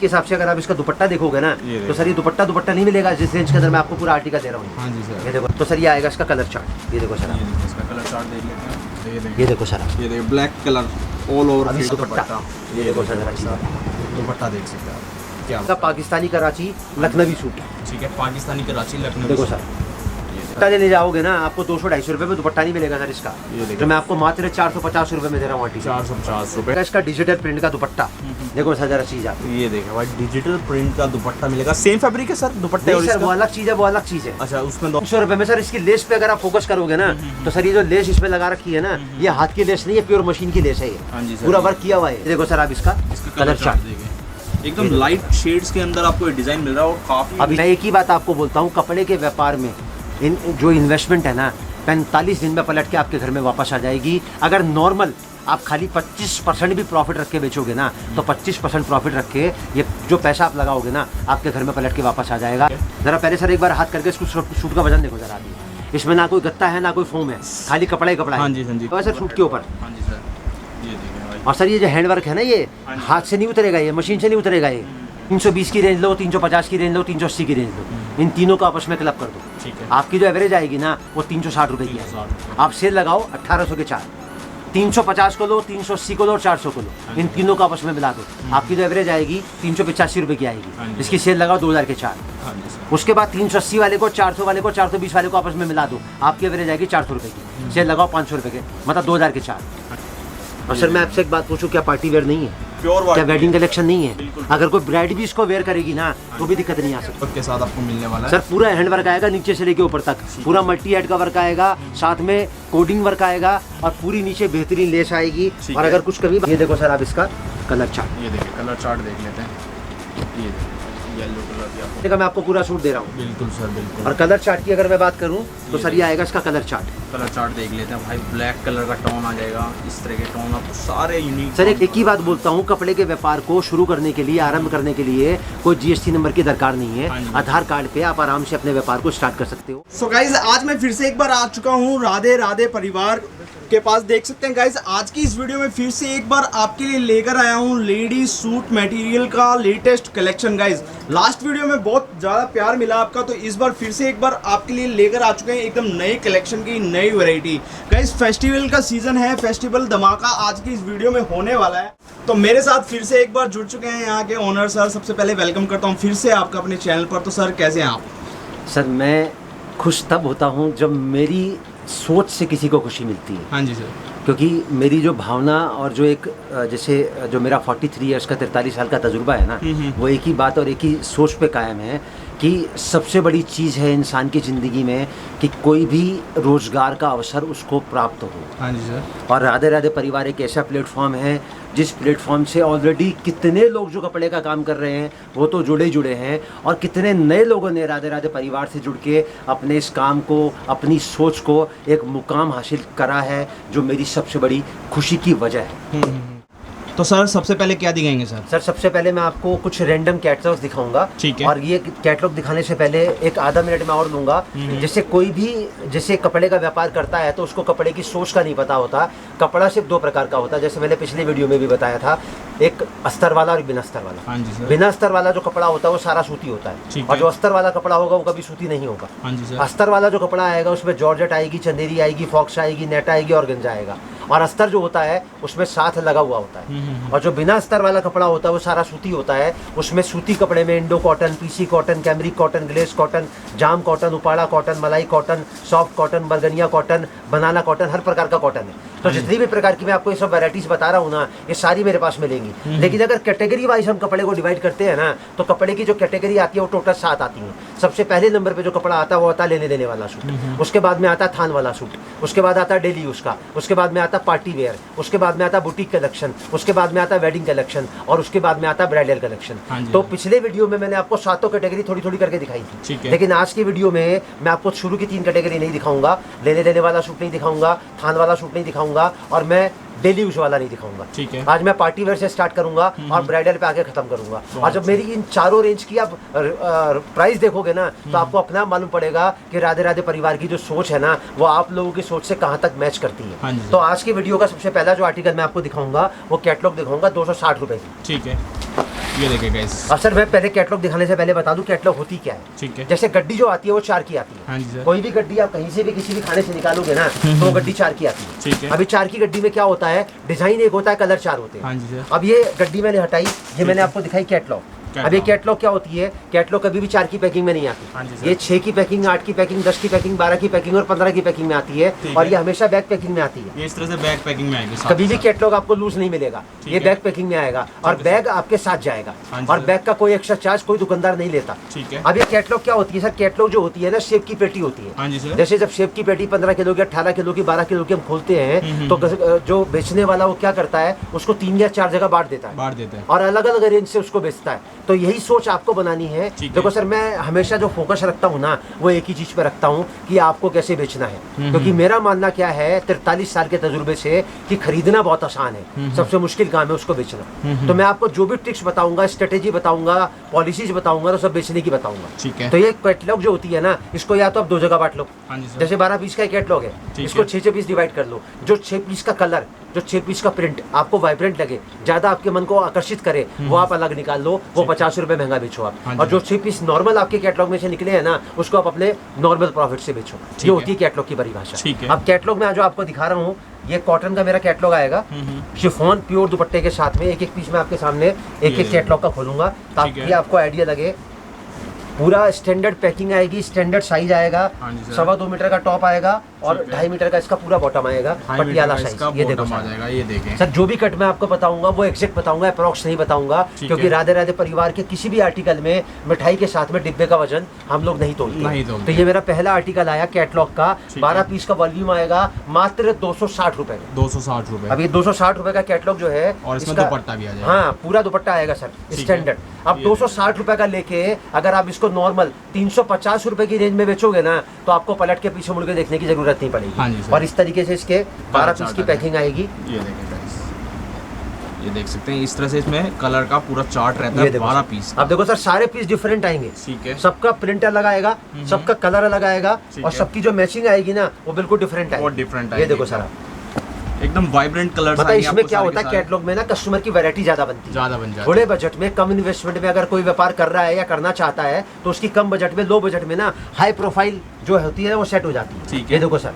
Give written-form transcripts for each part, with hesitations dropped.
के हिसाब से अगर आप इसका दुपट्टा देखोगे ना तो सर ये दुपट्टा नहीं मिलेगा जिस रेंज के अंदर मैं आपको पूरा आर्टिकल दे रहा हूँ। हाँ जी सर। ये देखो तो सर ये आएगा इसका कलर चार्ट। ये देखो सर इसका कलर चार्ट देख लेते हैं। ये देखो सर, ये देखो ब्लैक कलर ऑल ओवर दुपट्टा। ये देखो सर दुपट्टा देख सकते हैं आप क्या इसका पाकिस्तानी कराची लखनवी सूट। ठीक है, पाकिस्तानी कराची लखनऊ। देखो सर दुपट्टा लेने जाओगे ना आपको 200-250 रुपये में दुपट्टा नहीं मिलेगा सर इसका, जो मैं आपको मात्र 450 रुपये में दे रहा हूँ। 450 रुपये इसका डिजिटल प्रिंट का दुपट्टा। देखो सर जरा चीज आप ये देखो भाई, डिजिटल प्रिंट का दुपट्टा मिलेगा। सेम फैब्रिक है सर दुपट्टे और सर वो अलग चीज है, वो अलग चीज है। अच्छा उसमें 200 रुपये में सर इसकी लेस पे अगर आप फोकस करोगे ना तो सर ये जो लेस इसमें लगा रखी है ना ये हाथ की लेस नहीं है, प्योर मशीन की लेस है ये, पूरा वर्क किया हुआ है। देखो सर आप इसका कलर चार्ट देखें, एकदम लाइट शेड्स के अंदर आपको ये डिजाइन मिल रहा है और काफी। अभी मैं एक ही बात आपको बोलता हूँ, कपड़े के व्यापार में जो इन्वेस्टमेंट है ना 45 दिन में पलट के आपके घर में वापस आ जाएगी। अगर नॉर्मल आप खाली 25% भी प्रॉफिट रख के बेचोगे ना तो 25% प्रॉफिट रख के ये जो पैसा आप लगाओगे ना आपके घर में पलट के वापस आ जाएगा। जरा पहले सर एक बार हाथ करके इसको सूट का वजन देखो जरा अभी। इसमें ना कोई गत्ता है ना कोई फोम है, खाली कपड़ा ही कपड़ा है। हाँ जी हाँ जी। तो सर सूट के ऊपर हाँ जी सर ये देखिए। और सर ये जो हैंड वर्क है ना ये हाथ से नहीं उतरेगा, ये मशीन से नहीं उतरेगा। ये 320 की रेंज लो, 350 की रेंज लो, 380 की रेंज लो, इन तीनों को आपस में क्लब कर दो। ठीक है। आपकी जो एवरेज आएगी ना वो 360 रुपये की है। आप सेल लगाओ 1800 के 4, 350 को लो, 380 को लो और 400 को लो, इन तीनों को आपस में मिला दो। आपकी जो एवरेज आएगी 385 रुपये की आएगी। इसकी सेल लगाओ 2000 के 4। उसके बाद 380 वाले को, 400 वाले को, 420 वाले को आपस में मिला दो, आपकी एवरेज आएगी 400 रुपये की। सेल लगाओ 500 रुपये के, मतलब 2000 के 4। और सर मैं आपसे एक बात पूछूं, क्या पार्टी वेयर नहीं है? क्या वेडिंग कलेक्शन नहीं है? अगर कोई ब्राइड भी इसको वेयर करेगी ना तो भी दिक्कत नहीं आ सकती। के साथ आपको मिलने वाला है सर पूरा हैंड वर्क आएगा नीचे से लेके ऊपर तक, पूरा मल्टी हेड का वर्क आएगा, साथ में कोडिंग वर्क आएगा और पूरी नीचे बेहतरीन लेस आएगी। और अगर कुछ कभी ये देखो सर आप इसका कलर चार्ट। ये देखिए कलर चार्ट देख लेते हैं। ये येलो कलर की आपको देखो मैं आपको पूरा सूट दे रहा हूँ। बिल्कुल सर बिल्कुल। और कलर चार्ट की अगर मैं बात करूँ तो सर ये आएगा इसका कलर चार्ट। कलर चार्ट देख लेते हैं भाई, ब्लैक कलर का टोन आ जाएगा, इस तरह के टोन आपको सारे यूनिक। सर एक ही बात बोलता हूँ, कपड़े के व्यापार को शुरू करने के लिए, आरंभ करने के लिए कोई GST नंबर की दरकार नहीं है। आधार कार्ड पे आप आराम से अपने व्यापार को स्टार्ट कर सकते हो। सो गाइज आज मैं फिर से एक बार आ चुका हूँ राधे राधे परिवार के पास। देख सकते हैं गाइज आज की इस वीडियो में फिर से एक बार आपके लिए लेकर आया हूँ लेडीज सूट मटेरियल का latest collection. Guys last video में बहुत ज़्यादा प्यार मिला आपका, तो इस बार फिर से एक बार आपके लिए लेकर आ चुके हैं एकदम नए कलेक्शन की नई वैरायटी। गाइज फेस्टिवल का सीजन है, फेस्टिवल धमाका आज की इस वीडियो में होने वाला है। तो मेरे साथ फिर से एक बार जुड़ चुके हैं यहाँ के ओनर सर। सबसे पहले वेलकम करता हूँ फिर से आपका अपने चैनल पर। तो सर कैसे हैं आप? सर मैं खुश तब होता हूँ जब मेरी सोच से किसी को खुशी मिलती है। हाँ जी सर। क्योंकि मेरी जो भावना और जो एक जैसे जो मेरा 43 इयर्स का 43 साल का तजुर्बा है ना, वो एक ही बात और एक ही सोच पे कायम है कि सबसे बड़ी चीज़ है इंसान की ज़िंदगी में कि कोई भी रोज़गार का अवसर उसको प्राप्त हो। हाँ जी सर। और राधे राधे परिवार एक ऐसा प्लेटफॉर्म है जिस प्लेटफॉर्म से ऑलरेडी कितने लोग जो कपड़े का काम कर रहे हैं वो तो जुड़े हैं, और कितने नए लोगों ने राधे राधे परिवार से जुड़ के अपने इस काम को, अपनी सोच को एक मुकाम हासिल करा है, जो मेरी सबसे बड़ी खुशी की वजह है। तो सर सबसे पहले क्या दिखाएंगे सर? सर सबसे पहले मैं आपको कुछ रैंडम कैटलॉग्स दिखाऊंगा। ठीक है। और ये कैटलॉग दिखाने से पहले एक आधा मिनट में और लूँगा। जैसे कोई भी जैसे कपड़े का व्यापार करता है तो उसको कपड़े की सोच का नहीं पता होता। कपड़ा सिर्फ 2 प्रकार का होता है, जैसे मैंने पिछले वीडियो में भी बताया था, एक अस्तर वाला और बिना अस्तर वाला। हाँ जी सर। बिना अस्तर वाला जो कपड़ा होता है वो सारा सूती होता है, और जो अस्तर वाला कपड़ा होगा वो कभी सूती नहीं होगा। हाँ जी सर। अस्तर वाला जो कपड़ा आएगा उसमें जॉर्जेट आएगी, चंदेरी आएगी, फॉक्स आएगी, नेट आएगी और गंजा आएगा। और अस्तर जो होता है उसमें साथ लगा हुआ होता है। और जो बिना अस्तर वाला कपड़ा होता है वो सारा सूती होता है। उसमें सूती कपड़े में Indo cotton, PC cotton, cambric cotton, glace cotton, जाम कॉटन, उपाड़ा कॉटन, मलाई कॉटन, सॉफ्ट कॉटन, बरगनिया कॉटन, बनाना कॉटन, हर प्रकार का कॉटन है। तो जितनी भी प्रकार की मैं आपको ये सब वैरायटीज बता रहा हूँ ना, ये सारी मेरे पास मिलेंगी। लेकिन अगर कैटेगरी वाइज हम कपड़े को डिवाइड करते हैं ना, तो कपड़े की जो कैटेगरी आती है वो टोटल 7 आती है। सबसे पहले नंबर पे जो कपड़ा आता है वो आता है लेने देने वाला सूट। उसके बाद में आता है थान वाला सूट। उसके बाद आता है डेली यूज का। उसके बाद में आता है पार्टी वेयर। उसके बाद में आता है बुटीक कलेक्शन। उसके बाद में आता है वेडिंग कलेक्शन। और उसके बाद में आता है ब्राइडल कलेक्शन। तो पिछले वीडियो में मैंने आपको 7 कैटेगरी थोड़ी थोड़ी करके दिखाई थी। लेकिन आज की वीडियो में मैं आपको शुरू की 3 कैटेगरी नहीं दिखाऊंगा। लेने देने वाला सूट नहीं दिखाऊंगा, थान वाला सूट नहीं दिखाऊंगा, और मैं डेली यूज वाला नहीं दिखाऊंगा। ठीक है। आज मैं पार्टी वेयर से स्टार्ट करूंगा और ब्राइडल पे आके खत्म करूंगा। और जब मेरी इन चारों रेंज की आप प्राइस देखोगे ना तो आपको अपना मालूम पड़ेगा कि राधे राधे परिवार की जो सोच है ना वो आप लोगों की सोच से कहां तक मैच करती है। हाँ जी। तो आज की वीडियो का सबसे पहला जो आर्टिकल मैं आपको दिखाऊंगा वो कैटलॉग दिखाऊंगा 260 रुपए की। ठीक है। ये देखिए गाइस। अब सर मैं पहले कैटलॉग दिखाने से पहले बता दूं कैटलॉग होती क्या है। ठीक है। जैसे गड्डी जो आती है वो 4 की आती है। हाँ जी सर। कोई भी गड्डी आप कहीं से भी किसी भी खाने से निकालोगे ना तो वो गड्डी 4 की आती है। ठीक है। अभी 4 की गड्डी में क्या होता है, डिजाइन एक होता है, कलर 4 होते हैं। हाँ जी सर। अब ये गड्डी मैंने हटाई, ये मैंने आपको दिखाई कैटलॉग। अब ये कैटलॉग क्या होती है, कैटलॉग कभी भी 4 की पैकिंग में नहीं हाँ जी आती। सर। ये 6 की पैकिंग, 8 की पैकिंग, 10 की पैकिंग, 12 की पैकिंग और 15 की पैकिंग में आती है। ठीक और है। ये हमेशा बैग पैकिंग में आती है। ये इस तरह से बैग पैकिंग में आएगी। कभी भी कैटलॉग आपको लूज नहीं मिलेगा, ठीक ये है। बैग पैकिंग में आएगा और ठीक है बैग आपके साथ जाएगा। हाँ जी और सर। बैग का कोई एक्स्ट्रा चार्ज कोई दुकानदार नहीं लेता। ठीक है। अब ये कैटलॉग क्या होती है सर, कैटलॉग जो होती है ना शेप की पेटी होती है। हाँ जी सर। जैसे जब शेप की पेटी 15 किलो की, 18 किलो की, 12 किलो की हम खोलते हैं तो जो बेचने वाला वो क्या करता है, उसको 3 या 4 जगह बांट देता है बांट देते हैं। और अलग अलग रेंज से उसको बेचता है। तो यही सोच आपको बनानी है। ठीक देखो है। सर मैं हमेशा जो फोकस रखता हूँ ना वो एक ही चीज पे रखता हूँ कि आपको कैसे बेचना है। क्योंकि मेरा मानना क्या है 43 साल के तजुर्बे से कि खरीदना बहुत आसान है, सबसे मुश्किल काम है उसको बेचना। तो मैं आपको जो भी ट्रिक्स बताऊंगा, स्ट्रेटेजी बताऊंगा, पॉलिसीज बताऊंगा, तो सब बेचने की बताऊंगा। ठीक है। तो ये कैटलॉग जो होती है ना इसको या तो आप 2 जगह बांट लो। हाँ जी सर। जैसे 12 पीस का कैटलॉग है, ठीक इसको है। 6 पीस डिवाइड कर लो। जो 6 पीस का कलर, जो 6 पीस का प्रिंट आपको वाइब्रेंट लगे, ज्यादा आपके मन को आकर्षित करे, वो आप अलग निकाल लो, वो 50 रुपए महंगा बेचो आप। हाँ जी। और जो 6 पीस नॉर्मल आपके कैटलॉग में से निकले हैं ना उसको आप अपने नॉर्मल प्रॉफिट से बेचो। ये होती है कैटलॉग की परिभाषा। ठीक है। अब कैटलॉग में जो आपको दिखा रहा हूँ ये कॉटन का मेरा कैटलॉग आएगा, शिफॉन प्योर दुपट्टे के साथ में। एक एक पीस में आपके सामने एक एक कैटलॉग का खोलूंगा ताकि आपको आइडिया लगे। पूरा स्टैंडर्ड पैकिंग आएगी, स्टैंडर्ड साइज आएगा, हाँ जी सर। 2.25 मीटर का टॉप आएगा और ठीक है। 2.5 मीटर का इसका पूरा बॉटम आएगा, पटियाला साइज। ये देखो आ सर। जाएगा, ये देखें सर जो भी कट मैं आपको बताऊंगा वो एग्जैक्ट बताऊंगा, अप्रॉक्स नहीं बताऊंगा। ठीक क्योंकि है। राधे राधे परिवार के किसी भी आर्टिकल में मिठाई के साथ में डिब्बे का वजन हम लोग नहीं तोलते। नहीं तोलते। तो ये मेरा पहला आर्टिकल आया कैटलॉग का, ठीक है। 12 पीस का वॉल्यूम आएगा मात्र 260 रुपए में। 260 रुपए। अब ये 260 रुपए का कैटलॉग जो है और इसमें इसका- दुपट्टा भी आ जाएगा। हाँ पूरा दुपट्टा आएगा सर ठीक है। स्टैंडर्ड। अब ये 260 रुपए का लेके अगर आप इसको नॉर्मल 350 रुपए की रेंज में बेचोगे ना तो आपको पलट के पीछे मुड़ के देखने की जरूरत नहीं पड़ेगी। हाँ जी सर। और इस तरीके से इसके 12 चार्ट पीस की आ जाएगा। पैकिंग आएगी। ये देखें गाइस, ये देख सकते हैं इस तरह से इसमें कलर का पूरा चार्ट रहता ये है देखो 12 सर। पीस। अब देखो सर सारे पीस डिफरेंट आएंगे, ठीक है। सबका प्रिंट अलग आएगा, सबका कलर अलग आएगा ठीक और है। सबकी जो मैचिंग आएगी ना वो बिल्कुल डिफरेंट वो आएगी। डिफरेंट ये आएगी देखो सर एकदम वाइब्रेंट कलर्स मतलब आएंगे इसमें आपको क्या सारे होता के है सारे। कैटलॉग में ना कस्टमर की वैरायटी ज्यादा बनती है। ज्यादा बन जाती थोड़े बजट में कम इन्वेस्टमेंट में अगर कोई व्यापार कर रहा है या करना चाहता है तो उसकी कम बजट में, लो बजट में ना हाई प्रोफाइल जो होती है वो सेट हो जाती है। ठीक है। ये देखो सर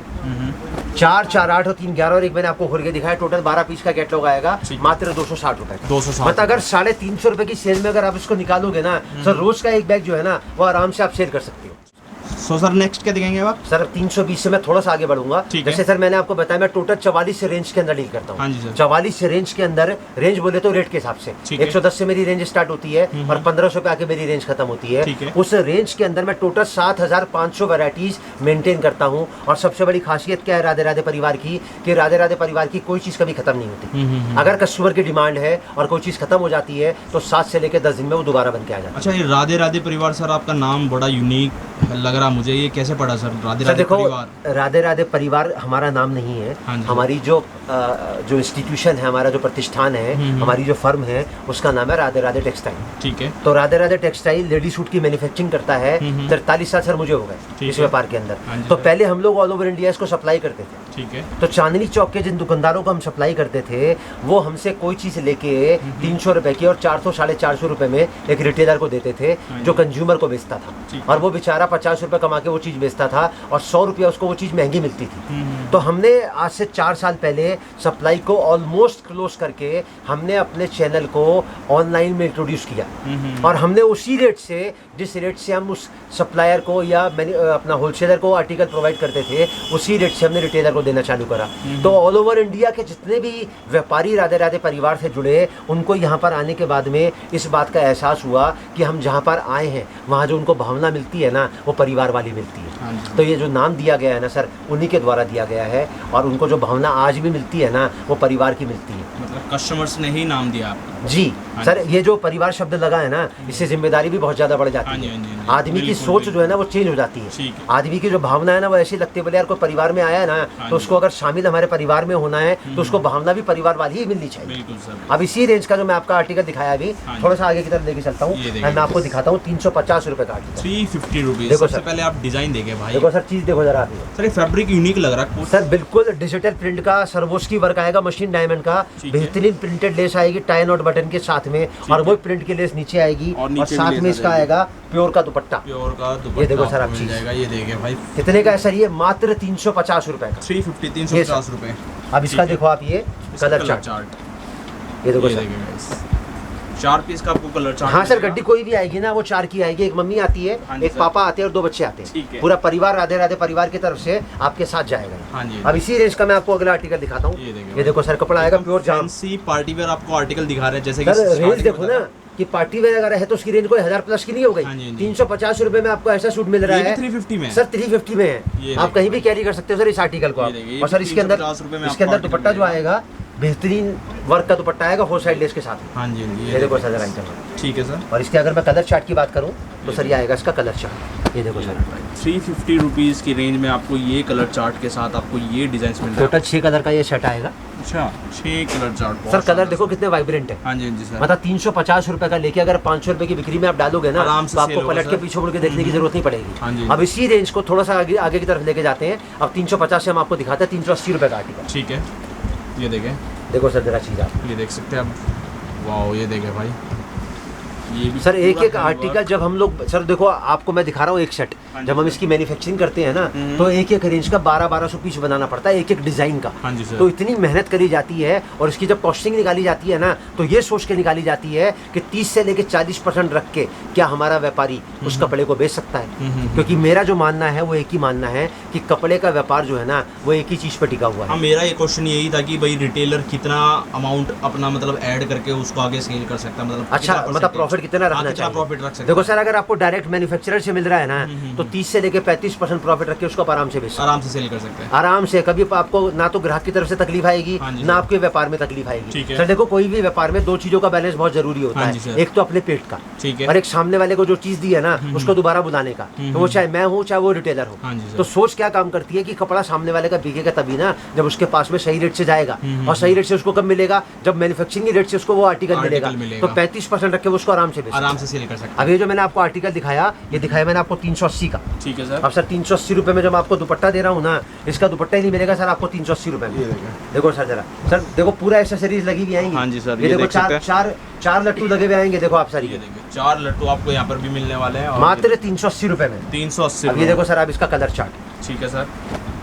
4, 4, 8 और 3, 11 और एक मैंने आपको खोल के दिखाया। टोटल 12 पीस का कैटलॉग आएगा ठीक है। मात्र 260 रुपए का। 260 मतलब अगर 350 रुपए की सेल में अगर आप इसको निकालोगे ना सर रोज का एक बैग जो है ना वो आराम से आप सेल कर सकते हो। सो सर नेक्स्ट क्या दिखाएंगे आप? सर 320 से मैं थोड़ा सा आगे बढ़ूंगा। ठीक है। जैसे सर मैंने आपको बताया मैं टोटल 44 से रेंज के अंदर डील करता हूँ। हाँ जी सर। 44 से रेंज के अंदर, रेंज बोले तो रेट के हिसाब से ठीक है। 110 से मेरी रेंज स्टार्ट होती है और 1500 पे आके मेरी रेंज खत्म होती है। ठीक है। उस रेंज के अंदर मैं टोटल 7500 वैरायटीज मेंटेन करता हूँ। और सबसे बड़ी खासियत क्या है राधे राधे परिवार की कि राधे राधे परिवार की कोई चीज़ कभी खत्म नहीं होती। अगर कस्टमर की डिमांड है और कोई चीज़ खत्म हो जाती है तो 7 से लेकर 10 दिन में वो दोबारा बन के आ जाती है। अच्छा, ये राधे राधे परिवार सर आपका नाम बड़ा यूनिक लग रहा मुझे, ये कैसे पड़ा सर राधे सर राधे देखो परिवार? राधे राधे परिवार हमारा नाम नहीं है। हाँ जी। हमारी जो इंस्टीट्यूशन है, हमारा जो प्रतिष्ठान है, हमारी जो फर्म है उसका नाम है राधे राधे टेक्सटाइल। ठीक है। तो Radhe Radhe textile lady suit की मैन्युफैक्चरिंग करता है। 43 साल सर मुझे हो गए ठीक इस है। व्यापार के अंदर। हाँ जी तो सर। पहले हम लोग ऑल ओवर इंडिया इसको सप्लाई करते थे। ठीक है। तो चांदनी चौक के जिन दुकानदारों को हम सप्लाई करते थे वो हमसे कोई चीज़ लेके 300 रुपए की और 400 450 रुपए में एक रिटेलर को देते थे जो कंज्यूमर को बेचता था। ठीक है। और वो बेचारा 50 रुपए कमा के वो चीज़ बेचता था और 100 रुपया उसको वो चीज़ महंगी मिलती थी। तो हमने आज से 4 साल पहले सप्लाई को ऑलमोस्ट क्लोज करके हमने अपने चैनल को ऑनलाइन में इंट्रोड्यूस किया। और हमने उसी रेट से, जिस रेट से हम उस सप्लायर को या अपना होलसेलर को आर्टिकल प्रोवाइड करते थे, उसी रेट से हमने रिटेलर को देना चालू करा। तो ऑल ओवर इंडिया के जितने भी व्यापारी राधे राधे परिवार से जुड़े उनको यहाँ पर आने के बाद में इस बात का एहसास हुआ कि हम जहाँ पर आए हैं वहाँ जो उनको भावना मिलती है ना वो परिवार वाली मिलती हाँ है। जी। तो ये जो नाम दिया गया है ना सर उन्हीं के द्वारा दिया गया है और उनको जो भावना आज भी मिलती है ना वो परिवार की मिलती है। मतलब कस्टमर्स ने ही नाम दिया आपको? जी हाँ सर, ये जो परिवार शब्द लगा है ना इससे जिम्मेदारी भी बहुत ज्यादा बढ़ जाती हाँ जी, है। हाँ जी, हाँ जी। आदमी की बिल्कुल, सोच बिल्कुल। जो है ना वो चेंज हो जाती है। ठीक है। आदमी की जो भावना है ना वो ऐसी लगती है बोले यार कोई परिवार में आया है ना हाँ तो जी। उसको अगर शामिल हमारे परिवार में होना है तो उसको भावना भी परिवार वाली ही मिलनी चाहिए। बिल्कुल सर। अब इसी रेंज का जो मैं आपका आर्टिकल दिखाया अभी हाँ जी। थोड़ा सा आगे की तरफ लेके चलता हूँ। ये देखिए। मैं आपको दिखाता हूँ 350 रुपए का आर्टिकल। 350 रुपीज। देखो सबसे सर। पहले आप डिजाइन देखें भाई, देखो सर चीज देखो जरा आप ये। सर ये फैब्रिक यूनिक लग रहा है। सर बिल्कुल डिजिटल प्रिंट का सर्वोस्की वर्क आएगा, मशीन डायमंड का, ठीक है। बेहतरीन प्रिंटेड लेस आएगी टाई नॉट बटन के साथ में, और वो प्रिंट की लेस नीचे आएगी, और और नीचे भी साथ लेस में आ इसका जाएगी। आएगा प्योर का दुपट्टा। प्योर का दुपट्टा ये देखो सर आप मिल चीज। जाएगा। ये देखिए भाई, कितने का है सर ये? मात्र 350 रुपए का। 350 350 रुपए। अब इसका ठीक है। देखो आप ये कलर चार्ट, ये देखो ये सर। देखिए गाइस, 4 पीस का आपको कलर चार्ट हाँ सर, मिलेगा। गड्डी कोई भी आएगी ना वो 4 की आएगी। एक मम्मी आती है, हाँ जी एक सर। पापा आते हैं और 2 बच्चे आते ठीक हैं, है। पूरा परिवार राधे राधे परिवार की तरफ से आपके साथ जाएगा। हाँ जी। अब इसी रेंज का मैं आपको अगला आर्टिकल दिखाता हूँ। ये देखो सर, कपड़ा आएगा प्योर जाम। फैंसी पार्टी वेयर आपको आर्टिकल दिखा रहे हैं, जैसे कि सर रेंज starting देखो में ना कि पार्टी वेयर अगर है तो उसकी रेंज कोई 1000 प्लस की नहीं हो गई। हाँ जी, हाँ जी। 350 रुपए में आपको ऐसा सूट मिल रहा ये भी है 350 में है। सर, 350 में ये है। देखिए आप कहीं भी कैरी कर सकते हो सर इस आर्टिकल को ये आप। देखिए, ये और सर भी इसके अंदर 350 रुपए में इसके आपको अंदर दुपट्टा जो आर्टिकल आएगा बेहतरीन वर्क का दुपट्टा आएगा 4 साइड लेस के साथ में। हाँ जी, हाँ जी। ये देखो सर जरा आइटम। ठीक है सर। और इसके अगर मैं कलर चार्ट की बात करूँ तो सर ये आएगा इसका कलर चार्ट। ये देखो सर 350 रुपीज़ की रेंज में आपको ये कलर चार्ट के साथ आपको ये डिजाइन मिल रहा है। टोटल 6 कलर का ये सेट आएगा। अच्छा, 6 कलर चार्ट। सर बहुत कलर शानदार। देखो कितने वाइब्रेंट है। हाँ जी, हाँ जी सर। मतलब 350 रुपए का लेके अगर 500 रुपए की बिक्री में आप डालोगे ना आराम से तो सेल आपको होगा पलट के सर। पीछे मुड़ के देखने की जरूरत नहीं पड़ेगी। हाँ जी। अब इसी रेंज को थोड़ा सा आगे आगे की तरफ लेके जाते हैं। अब 350 से हम आपको दिखाते हैं 380 रुपए का आर्टिकल। ठीक है, ये देखें, देखो सर जरा चीज आप। ये देख सकते हैं आप। वाओ, ये देखें भाई, ये भी सर एक पूरा एक हैंड आर्टिकल वर्क। जब हम लोग सर देखो आपको मैं दिखा रहा हूँ एक सेट, हाँ जी जब हम सर। इसकी मैन्युफैक्चरिंग करते हैं ना तो एक एक रेंज का 1200 पीस बनाना पड़ता है एक एक डिजाइन का। हाँ जी सर। तो इतनी मेहनत करी जाती है और इसकी जब कॉस्टिंग निकाली जाती है ना तो ये सोच के निकाली जाती है कि 30 से लेके 40% रख के क्या हमारा व्यापारी उस कपड़े को बेच सकता है। क्योंकि मेरा जो मानना है वो एक ही मानना है कि कपड़े का व्यापार जो है ना वो एक ही चीज पर टिका हुआ हाँ, है। मेरा ये क्वेश्चन यही था कि भाई रिटेलर कितना अमाउंट अपना मतलब ऐड करके उसको आगे सेल कर सकता है, मतलब अच्छा कितना मतलब percentage? प्रॉफिट कितना हाँ, रखना कितना चाहिए। प्रॉफिट रख सकते देखो हैं। सर अगर आपको डायरेक्ट मैन्युफैक्चरर से मिल रहा है ना तो 30 से लेके 35% प्रॉफिट रख के उसको आप आराम से बेच सकते हैं। आराम से सेल कर सकते हैं। आराम से कभी आपको ना तो ग्राहक की तरफ से तकलीफ आएगी हाँ जी ना सर। आपके व्यापार में तकलीफ आएगी। ठीक है। सर देखो कोई भी व्यापार में 2 चीजों का बैलेंस बहुत जरूरी होता हाँ जी है। सर। एक तो अपने पेट का ठीक है। और एक सामने वाले को जो चीज दी है ना उसको दोबारा बुलाने का। तो वो चाहे मैं हूँ चाहे वो रिटेलर हो। हाँ जी सर। तो सोच क्या काम करती है कि कपड़ा सामने वाले का बिकेगा तभी ना जब उसके पास में सही रेट से जाएगा। और सही रेट से उसको कब मिलेगा? जब मैन्युफैक्चरिंग रेट से उसको वो आर्टिकल मिलेगा। मिलेगा। तो 35% रख के वो उसको आराम से बेच सकता है। आराम से सेल कर सकते हैं। अब ये जो मैंने आपको आर्टिकल दिखाया ये दिखाया मैंने आपको 380 का। ठीक है सर। अब सर 380 रुपए में जब मैं आपको दुपट्टा दे रहा हूँ ना इसका दुपट्टा ही नहीं मिलेगा सर आपको 380 रुपए में। ये देखें। देखो सर जरा सर देखो पूरा एक्सेसरीज लगी हुई आएंगी। हाँ जी सर, ये ये देखो देख सकते चार लट्टू लगे हुए आएंगे। देखो आप सर ये ये देखिए, 4 लट्टू आपको यहाँ पर भी मिलने वाले हैं और मात्र 380 रुपए में। 380 अब ये देखो सर आप इसका कलर चार्ट। ठीक है सर,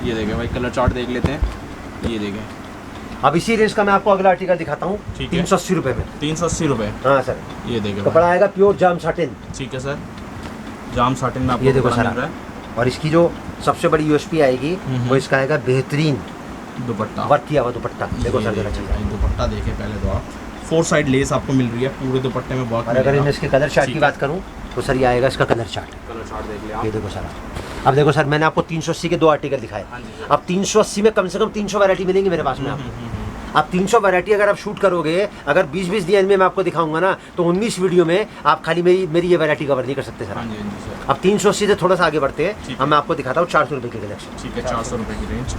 ये देखें भाई, कलर चार्ट देख लेते हैं। ये देखें, अब इसी रेंज का मैं आपको अगला आर्टिकल दिखाता हूँ ठीक है। 380 रुपए में। 380 रुपए। हाँ सर ये देखें कपड़ा भाई। आएगा प्योर जाम साटिन। ठीक है सर, जाम साटिन में आपको ये देखो कपड़ा सर मिल रहा है। और इसकी जो सबसे बड़ी यूएसपी आएगी वो इसका आएगा बेहतरीन दुपट्टा, वर्क किया हुआ दुपट्टा। देखो ये सर जरा देखें चीज। भाई, दुपट्टा देखें पहले तो आप। 4 साइड लेस आपको मिल रही है, पूरे दुपट्टे में वर्क और अगर मिलेगा। मैं इसके कलर चार्ट ठीक की है। बात करूँ तो सर ये आएगा इसका कलर चार्ट। कलर चार्ट देख लिया ये आप। देखो सर अब देखो सर मैंने आपको 380 के 2 आर्टिकल दिखाए। हाँ जी सर। अब 380 में कम से कम 300 वैरायटी मिलेंगी मेरे पास में आपको। आप 300 वैरायटी अगर आप शूट करोगे अगर 20-20 दिन में मैं आपको दिखाऊंगा ना तो 19 वीडियो में आप खाली मेरी ये वैरायटी कवर नहीं कर सकते हाँ सर। जी, हाँ जी सर। अब 380 से थोड़ा सा आगे बढ़ते हैं। ठीक अब मैं आपको दिखाता हूँ 400 रुपये की कलेक्शन। ठीक है, 400 रुपए की रेंज।